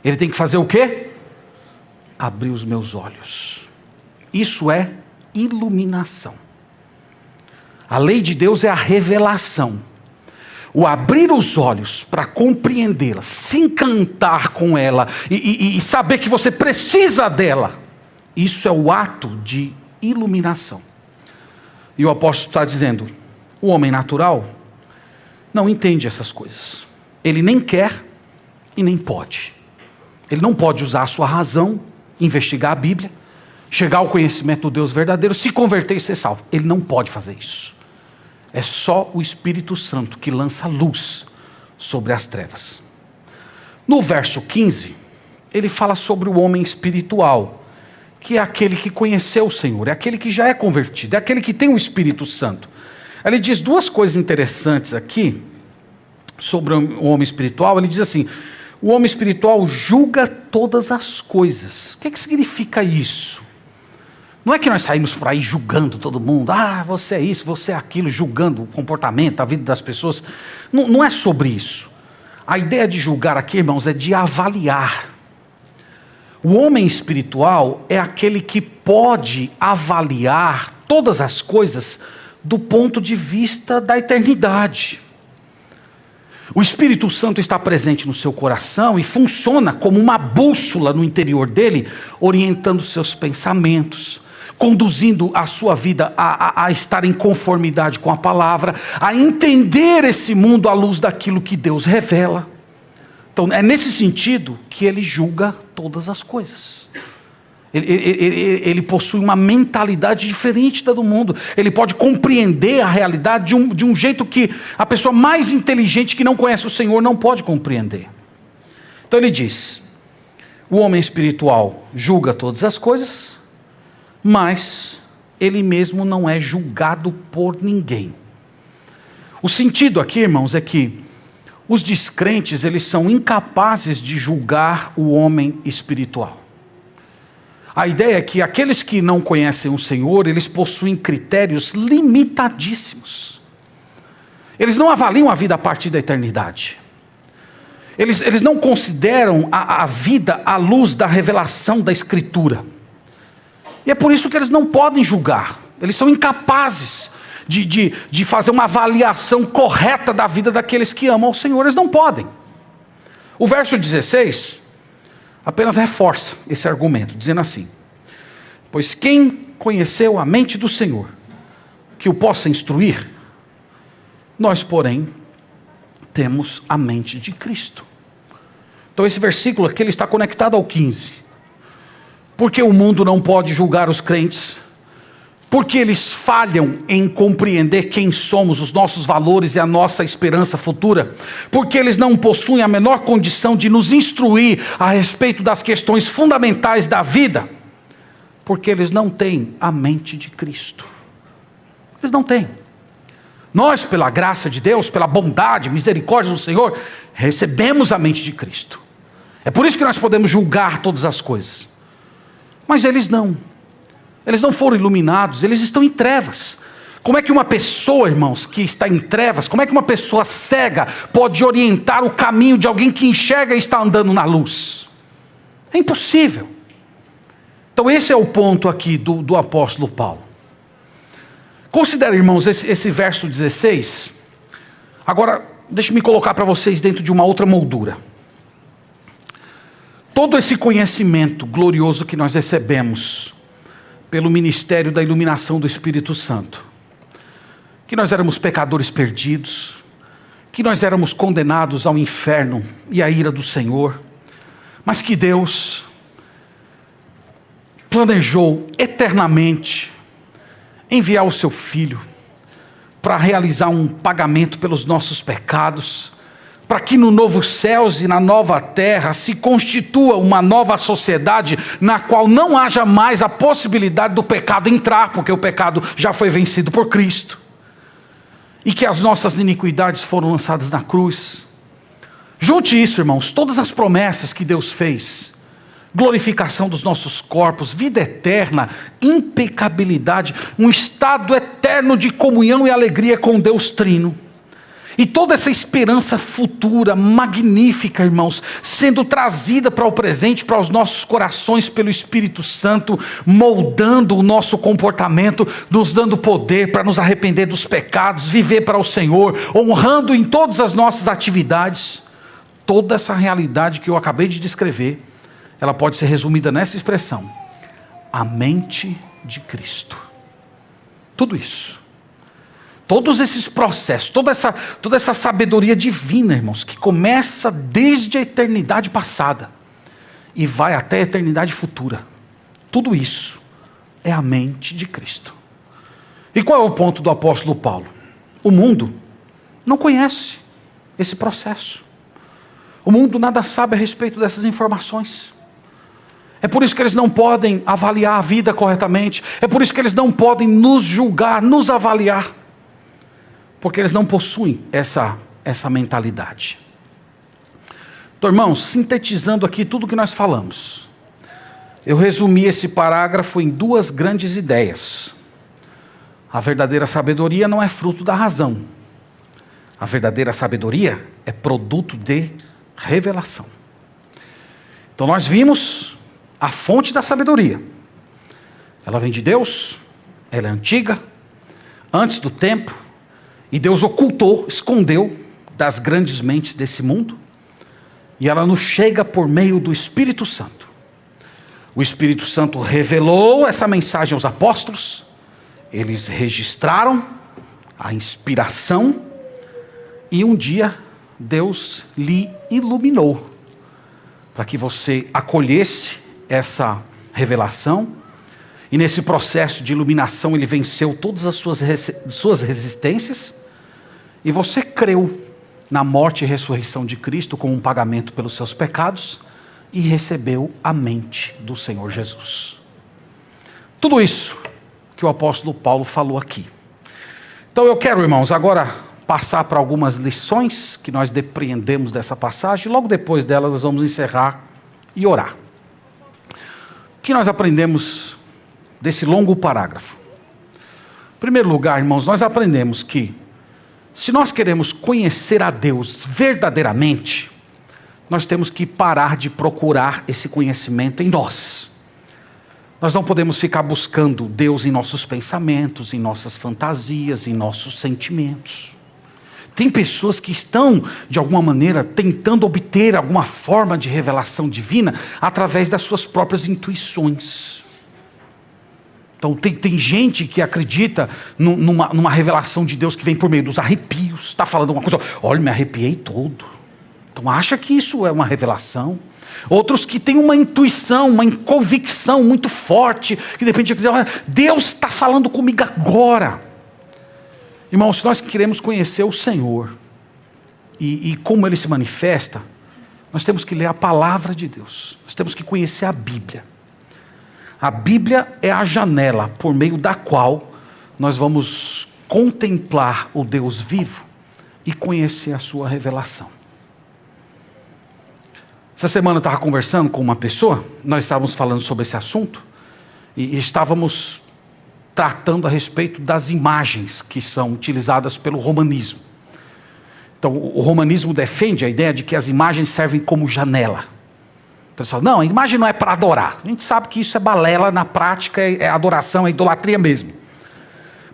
Ele tem que fazer o quê? Abrir os meus olhos. Isso é iluminação. A lei de Deus é a revelação. O abrir os olhos para compreendê-la, se encantar com ela e saber que você precisa dela. Isso é o ato de iluminação. E o apóstolo está dizendo, o homem natural não entende essas coisas. Ele nem quer e nem pode. Ele não pode usar a sua razão, investigar a Bíblia, chegar ao conhecimento do Deus verdadeiro, se converter e ser salvo. Ele não pode fazer isso. É só o Espírito Santo que lança luz sobre as trevas. No verso 15, ele fala sobre o homem espiritual, que é aquele que conheceu o Senhor, é aquele que já é convertido, é aquele que tem o Espírito Santo. Ele diz duas coisas interessantes aqui sobre o homem espiritual. Ele diz assim: o homem espiritual julga todas as coisas. O que significa isso? Não é que nós saímos por aí julgando todo mundo, você é isso, você é aquilo, julgando o comportamento, a vida das pessoas. Não é sobre isso. A ideia de julgar aqui, irmãos, é de avaliar. O homem espiritual é aquele que pode avaliar todas as coisas do ponto de vista da eternidade. O Espírito Santo está presente no seu coração e funciona como uma bússola no interior dele, orientando seus pensamentos, conduzindo a sua vida a estar em conformidade com a palavra, a entender esse mundo à luz daquilo que Deus revela. Então é nesse sentido que ele julga todas as coisas. Ele possui uma mentalidade diferente da do mundo. Ele pode compreender a realidade de um jeito que a pessoa mais inteligente que não conhece o Senhor não pode compreender. Então ele diz: o homem espiritual julga todas as coisas, mas ele mesmo não é julgado por ninguém. O sentido aqui, irmãos, é que os descrentes, eles são incapazes de julgar o homem espiritual. A ideia é que aqueles que não conhecem o Senhor, eles possuem critérios limitadíssimos. Eles não avaliam a vida a partir da eternidade. Eles não consideram a vida à luz da revelação da Escritura. E é por isso que eles não podem julgar. Eles são incapazes de fazer uma avaliação correta da vida daqueles que amam ao Senhor. Eles não podem. O verso 16 apenas reforça esse argumento, dizendo assim: pois quem conheceu a mente do Senhor, que o possa instruir? Nós, porém, temos a mente de Cristo. Então esse versículo aqui ele está conectado ao 15. Porque o mundo não pode julgar os crentes, porque eles falham em compreender quem somos, os nossos valores e a nossa esperança futura, porque eles não possuem a menor condição de nos instruir a respeito das questões fundamentais da vida, porque eles não têm a mente de Cristo. Eles não têm. Nós, pela graça de Deus, pela bondade, misericórdia do Senhor, recebemos a mente de Cristo. É por isso que nós podemos julgar todas as coisas. Mas eles não. Eles não foram iluminados, eles estão em trevas. Como é que uma pessoa, irmãos, que está em trevas, como é que uma pessoa cega pode orientar o caminho de alguém que enxerga e está andando na luz? É impossível. Então esse é o ponto aqui do apóstolo Paulo. Considere, irmãos, esse verso 16. Agora, deixe-me colocar para vocês dentro de uma outra moldura. Todo esse conhecimento glorioso que nós recebemos pelo ministério da iluminação do Espírito Santo, que nós éramos pecadores perdidos, que nós éramos condenados ao inferno e à ira do Senhor, mas que Deus planejou eternamente enviar o seu Filho para realizar um pagamento pelos nossos pecados, para que no novo céus e na nova terra se constitua uma nova sociedade na qual não haja mais a possibilidade do pecado entrar, porque o pecado já foi vencido por Cristo, e que as nossas iniquidades foram lançadas na cruz. Junte isso, irmãos, todas as promessas que Deus fez: glorificação dos nossos corpos, vida eterna, impecabilidade, um estado eterno de comunhão e alegria com Deus Trino. E toda essa esperança futura, magnífica, irmãos, sendo trazida para o presente, para os nossos corações pelo Espírito Santo, moldando o nosso comportamento, nos dando poder para nos arrepender dos pecados, viver para o Senhor, honrando em todas as nossas atividades. Toda essa realidade que eu acabei de descrever, ela pode ser resumida nessa expressão: a mente de Cristo. Tudo isso. Todos esses processos, toda essa sabedoria divina, irmãos, que começa desde a eternidade passada e vai até a eternidade futura. Tudo isso é a mente de Cristo. E qual é o ponto do apóstolo Paulo? O mundo não conhece esse processo. O mundo nada sabe a respeito dessas informações. É por isso que eles não podem avaliar a vida corretamente. É por isso que eles não podem nos julgar, nos avaliar. Porque eles não possuem essa mentalidade. Então, irmãos, sintetizando aqui tudo o que nós falamos, eu resumi esse parágrafo em duas grandes ideias. A verdadeira sabedoria não é fruto da razão. A verdadeira sabedoria é produto de revelação. Então nós vimos a fonte da sabedoria. Ela vem de Deus, ela é antiga, antes do tempo, e Deus ocultou, escondeu das grandes mentes desse mundo, e ela nos chega por meio do Espírito Santo. O Espírito Santo revelou essa mensagem aos apóstolos, eles registraram a inspiração, e um dia Deus lhe iluminou, para que você acolhesse essa revelação, e nesse processo de iluminação ele venceu todas as suas resistências, e você creu na morte e ressurreição de Cristo como um pagamento pelos seus pecados, e recebeu a mente do Senhor Jesus. Tudo isso que o apóstolo Paulo falou aqui. Então eu quero, irmãos, agora passar para algumas lições que nós depreendemos dessa passagem. Logo depois dela nós vamos encerrar e orar. O que nós aprendemos desse longo parágrafo? Em primeiro lugar, irmãos, nós aprendemos que se nós queremos conhecer a Deus verdadeiramente, nós temos que parar de procurar esse conhecimento em nós. Nós não podemos ficar buscando Deus em nossos pensamentos, em nossas fantasias, em nossos sentimentos. Tem pessoas que estão, de alguma maneira, tentando obter alguma forma de revelação divina através das suas próprias intuições. Então tem gente que acredita numa revelação de Deus que vem por meio dos arrepios. Está falando uma coisa, olha, me arrepiei todo. Então acha que isso é uma revelação. Outros que têm uma intuição, uma convicção muito forte, que de repente dizem, olha, Deus está falando comigo agora. Irmãos, se nós queremos conhecer o Senhor e como Ele se manifesta, nós temos que ler a palavra de Deus. Nós temos que conhecer a Bíblia. A Bíblia é a janela por meio da qual nós vamos contemplar o Deus vivo e conhecer a sua revelação. Essa semana eu estava conversando com uma pessoa, nós estávamos falando sobre esse assunto e estávamos tratando a respeito das imagens que são utilizadas pelo romanismo. Então, o romanismo defende a ideia de que as imagens servem como janela. Então, eles falam, não, a imagem não é para adorar. A gente sabe que isso é balela, na prática é adoração, é idolatria mesmo.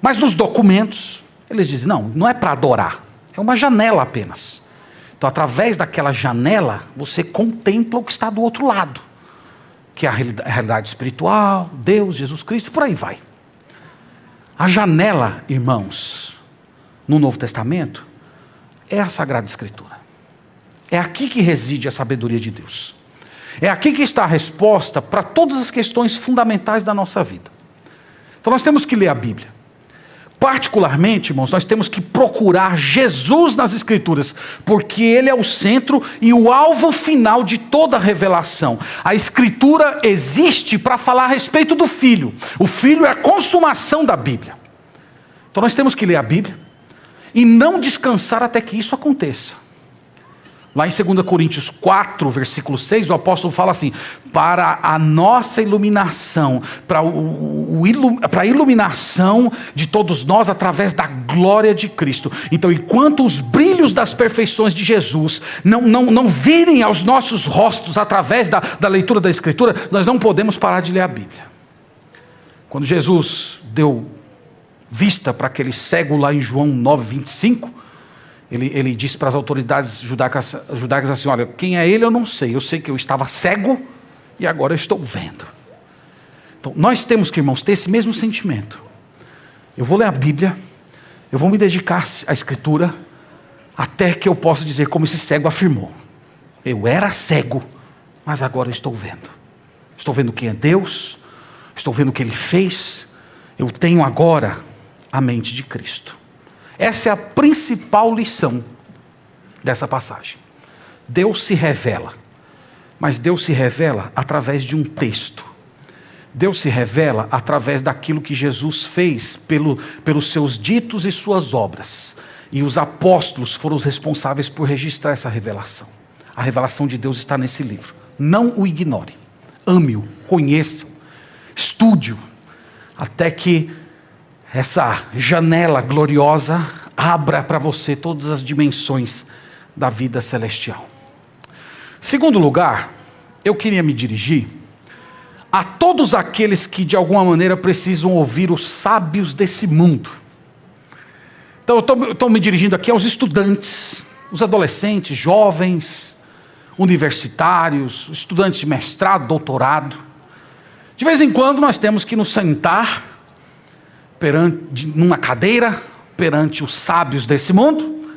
Mas nos documentos, eles dizem, não é para adorar, é uma janela apenas. Então, através daquela janela, você contempla o que está do outro lado, que é a realidade espiritual, Deus, Jesus Cristo, por aí vai. A janela, irmãos, no Novo Testamento, é a Sagrada Escritura. É aqui que reside a sabedoria de Deus. É aqui que está a resposta para todas as questões fundamentais da nossa vida. Então nós temos que ler a Bíblia. Particularmente, irmãos, nós temos que procurar Jesus nas Escrituras, porque Ele é o centro e o alvo final de toda a revelação. A Escritura existe para falar a respeito do Filho. O Filho é a consumação da Bíblia. Então nós temos que ler a Bíblia e não descansar até que isso aconteça. Lá em 2 Coríntios 4, versículo 6, o apóstolo fala assim, para a nossa iluminação, para a iluminação de todos nós através da glória de Cristo. Então, enquanto os brilhos das perfeições de Jesus não virem aos nossos rostos através da leitura da Escritura, nós não podemos parar de ler a Bíblia. Quando Jesus deu vista para aquele cego lá em João 9, 25, ele disse para as autoridades judaicas assim, olha, quem é ele eu não sei, eu sei que eu estava cego e agora eu estou vendo. Então nós temos que, irmãos, ter esse mesmo sentimento. Eu vou ler a Bíblia, eu vou me dedicar à Escritura, até que eu possa dizer como esse cego afirmou, eu era cego, mas agora eu estou vendo. Estou vendo quem é Deus, estou vendo o que Ele fez, eu tenho agora a mente de Cristo. Essa é a principal lição dessa passagem. Deus se revela, mas Deus se revela através de um texto. Deus se revela através daquilo que Jesus fez pelos seus ditos e suas obras. E os apóstolos foram os responsáveis por registrar essa revelação. A revelação de Deus está nesse livro. Não o ignore. Ame-o, conheça-o, estude-o, até que essa janela gloriosa abra para você todas as dimensões da vida celestial. Segundo lugar, eu queria me dirigir a todos aqueles que de alguma maneira precisam ouvir os sábios desse mundo. Então eu estou me dirigindo aqui aos estudantes, os adolescentes, jovens, universitários, estudantes de mestrado, doutorado. De vez em quando nós temos que nos sentar numa cadeira perante os sábios desse mundo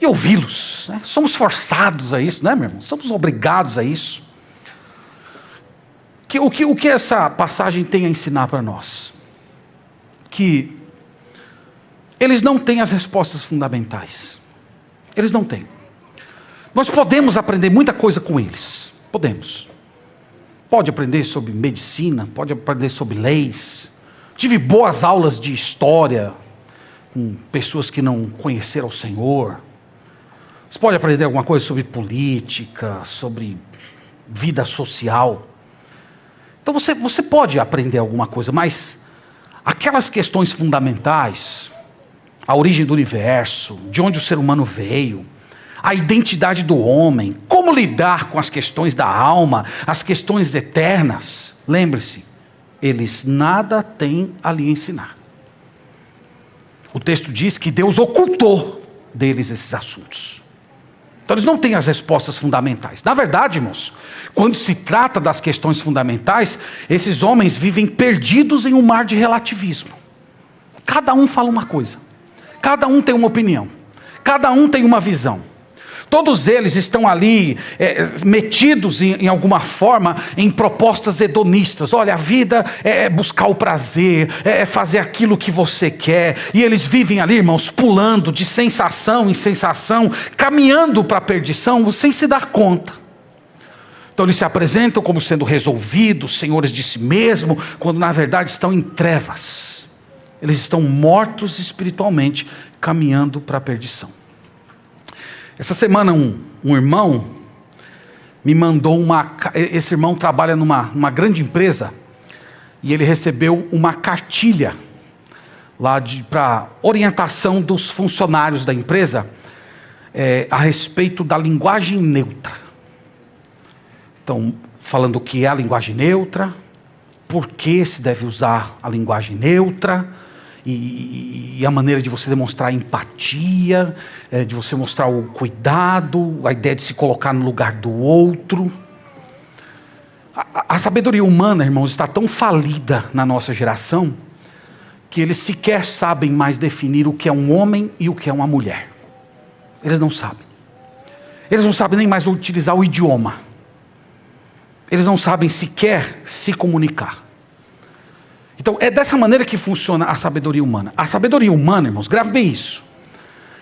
e ouvi-los, né? Somos forçados a isso, né, meu irmão? Somos obrigados a isso. O que essa passagem tem a ensinar para nós? Que eles não têm as respostas fundamentais. Eles não têm. Nós podemos aprender muita coisa com eles. Podemos. Pode aprender sobre medicina, pode aprender sobre leis. Tive boas aulas de história com pessoas que não conheceram o Senhor. Você pode aprender alguma coisa sobre política, sobre vida social. Então você pode aprender alguma coisa, mas aquelas questões fundamentais, a origem do universo, de onde o ser humano veio, a identidade do homem, como lidar com as questões da alma, as questões eternas, lembre-se, eles nada têm a lhe ensinar. O texto diz que Deus ocultou deles esses assuntos. Então eles não têm as respostas fundamentais. Na verdade, irmãos, quando se trata das questões fundamentais, esses homens vivem perdidos em um mar de relativismo. Cada um fala uma coisa. Cada um tem uma opinião. Cada um tem uma visão. Todos eles estão ali metidos em alguma forma em propostas hedonistas. Olha, a vida é buscar o prazer, é fazer aquilo que você quer. E eles vivem ali, irmãos, pulando de sensação em sensação, caminhando para a perdição sem se dar conta. Então eles se apresentam como sendo resolvidos, senhores de si mesmo, quando na verdade estão em trevas. Eles estão mortos espiritualmente, caminhando para a perdição. Essa semana um irmão me mandou esse irmão trabalha numa grande empresa, e ele recebeu uma cartilha lá para orientação dos funcionários da empresa a respeito da linguagem neutra. Então, falando o que é a linguagem neutra, por que se deve usar a linguagem neutra, e a maneira de você demonstrar empatia, de você mostrar o cuidado, a ideia de se colocar no lugar do outro. A sabedoria humana, irmãos, está tão falida na nossa geração, que eles sequer sabem mais definir o que é um homem e o que é uma mulher. Eles não sabem. Eles não sabem nem mais utilizar o idioma. Eles não sabem sequer se comunicar. Então, é dessa maneira que funciona a sabedoria humana. A sabedoria humana, irmãos, grave bem isso.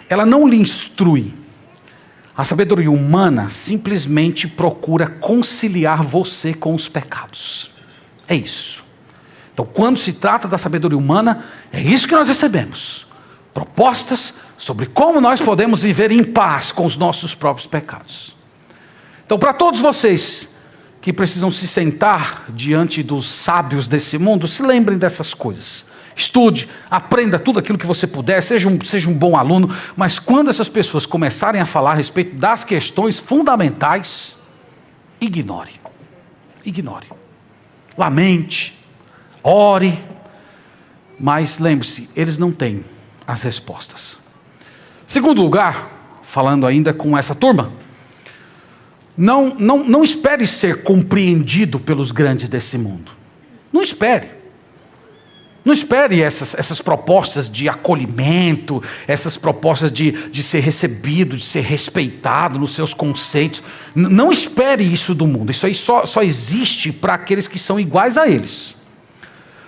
Ela não lhe instrui. A sabedoria humana simplesmente procura conciliar você com os pecados. É isso. Então, quando se trata da sabedoria humana, é isso que nós recebemos. Propostas sobre como nós podemos viver em paz com os nossos próprios pecados. Então, para todos vocês que precisam se sentar diante dos sábios desse mundo, se lembrem dessas coisas. Estude, aprenda tudo aquilo que você puder, seja um bom aluno, mas quando essas pessoas começarem a falar a respeito das questões fundamentais, ignore. Ignore. Lamente, ore, mas lembre-se, eles não têm as respostas. Segundo lugar, falando ainda com essa turma, não espere ser compreendido pelos grandes desse mundo. Não espere. Não espere essas propostas de acolhimento, essas propostas de ser recebido, de ser respeitado nos seus conceitos. Não espere isso do mundo. Isso aí só existe para aqueles que são iguais a eles.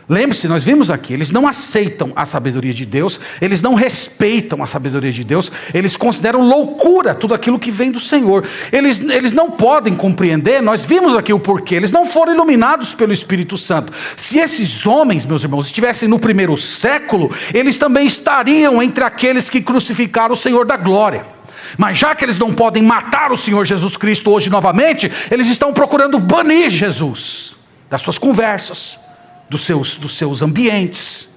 Lembre-se, nós vimos aqui, eles não aceitam a sabedoria de Deus, eles não respeitam a sabedoria de Deus, eles consideram loucura tudo aquilo que vem do Senhor. Eles não podem compreender, nós vimos aqui o porquê, eles não foram iluminados pelo Espírito Santo. Se esses homens, meus irmãos, estivessem no primeiro século, eles também estariam entre aqueles que crucificaram o Senhor da glória. Mas já que eles não podem matar o Senhor Jesus Cristo hoje novamente, eles estão procurando banir Jesus das suas conversas, dos seus ambientes.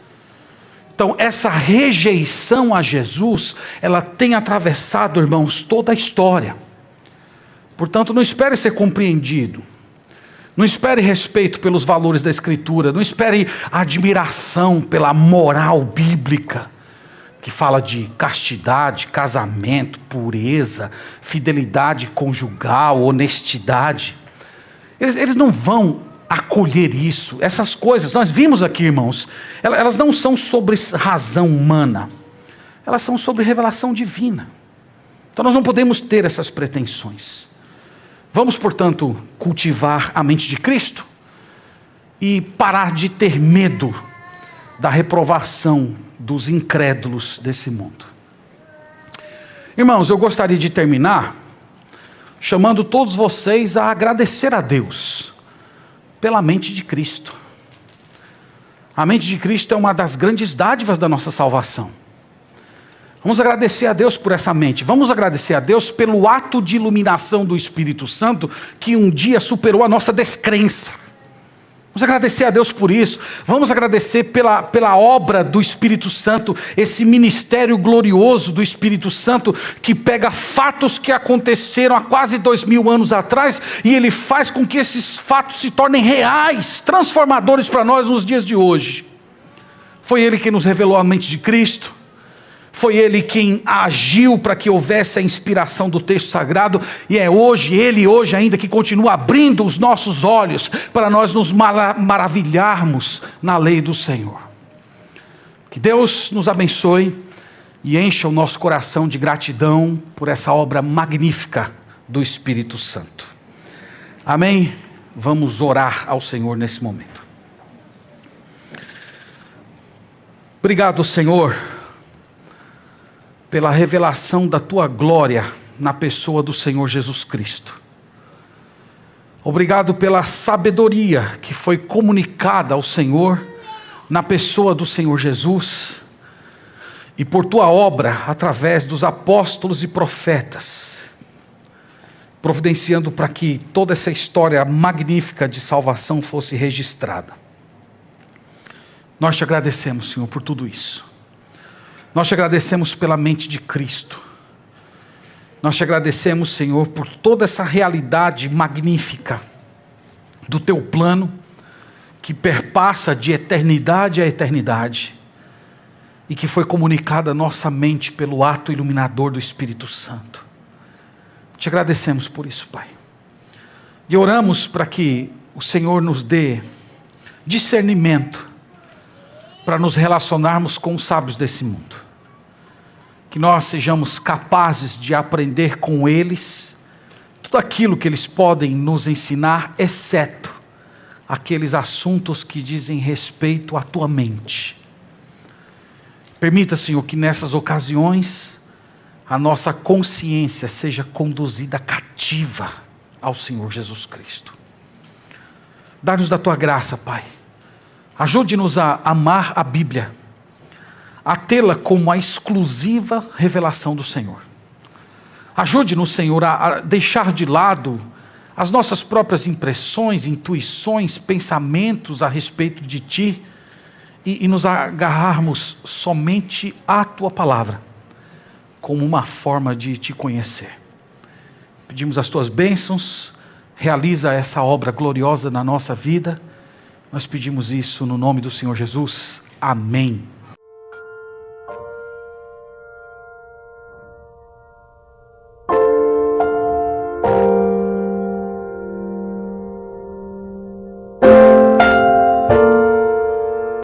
Então essa rejeição a Jesus, ela tem atravessado, irmãos, toda a história. Portanto, não espere ser compreendido, não espere respeito pelos valores da Escritura, não espere admiração pela moral bíblica, que fala de castidade, casamento, pureza, fidelidade conjugal, honestidade. Eles não vão acolher isso, essas coisas. Nós vimos aqui, irmãos, elas não são sobre razão humana, elas são sobre revelação divina. Então nós não podemos ter essas pretensões. Vamos, portanto, cultivar a mente de Cristo e parar de ter medo da reprovação dos incrédulos desse mundo. Irmãos, eu gostaria de terminar chamando todos vocês a agradecer a Deus pela mente de Cristo. A mente de Cristo é uma das grandes dádivas da nossa salvação. Vamos agradecer a Deus por essa mente. Vamos agradecer a Deus pelo ato de iluminação do Espírito Santo que um dia superou a nossa descrença. Vamos agradecer a Deus por isso. Vamos agradecer pela obra do Espírito Santo, esse ministério glorioso do Espírito Santo, que pega fatos que aconteceram há quase 2000 anos atrás, e ele faz com que esses fatos se tornem reais, transformadores para nós nos dias de hoje. Foi ele que nos revelou a mente de Cristo. Foi ele quem agiu para que houvesse a inspiração do texto sagrado, e é ele hoje ainda que continua abrindo os nossos olhos para nós nos maravilharmos na lei do Senhor. Que Deus nos abençoe e encha o nosso coração de gratidão por essa obra magnífica do Espírito Santo. Amém? Vamos orar ao Senhor nesse momento. Obrigado, Senhor, pela revelação da Tua glória na pessoa do Senhor Jesus Cristo. Obrigado pela sabedoria que foi comunicada ao Senhor na pessoa do Senhor Jesus, e por Tua obra através dos apóstolos e profetas, providenciando para que toda essa história magnífica de salvação fosse registrada. Nós te agradecemos, Senhor, por tudo isso. Nós te agradecemos pela mente de Cristo. Nós te agradecemos, Senhor, por toda essa realidade magnífica do Teu plano, que perpassa de eternidade a eternidade, e que foi comunicada à nossa mente pelo ato iluminador do Espírito Santo. Te agradecemos por isso, Pai. E oramos para que o Senhor nos dê discernimento para nos relacionarmos com os sábios desse mundo. Que nós sejamos capazes de aprender com eles tudo aquilo que eles podem nos ensinar, exceto aqueles assuntos que dizem respeito à Tua mente. Permita, Senhor, que nessas ocasiões a nossa consciência seja conduzida cativa ao Senhor Jesus Cristo. Dá-nos da Tua graça, Pai. Ajude-nos a amar a Bíblia, a tê-la como a exclusiva revelação do Senhor. Ajude-nos, Senhor, a deixar de lado as nossas próprias impressões, intuições, pensamentos a respeito de Ti, e nos agarrarmos somente à Tua palavra, como uma forma de Te conhecer. Pedimos as Tuas bênçãos, realiza essa obra gloriosa na nossa vida. Nós pedimos isso no nome do Senhor Jesus. Amém.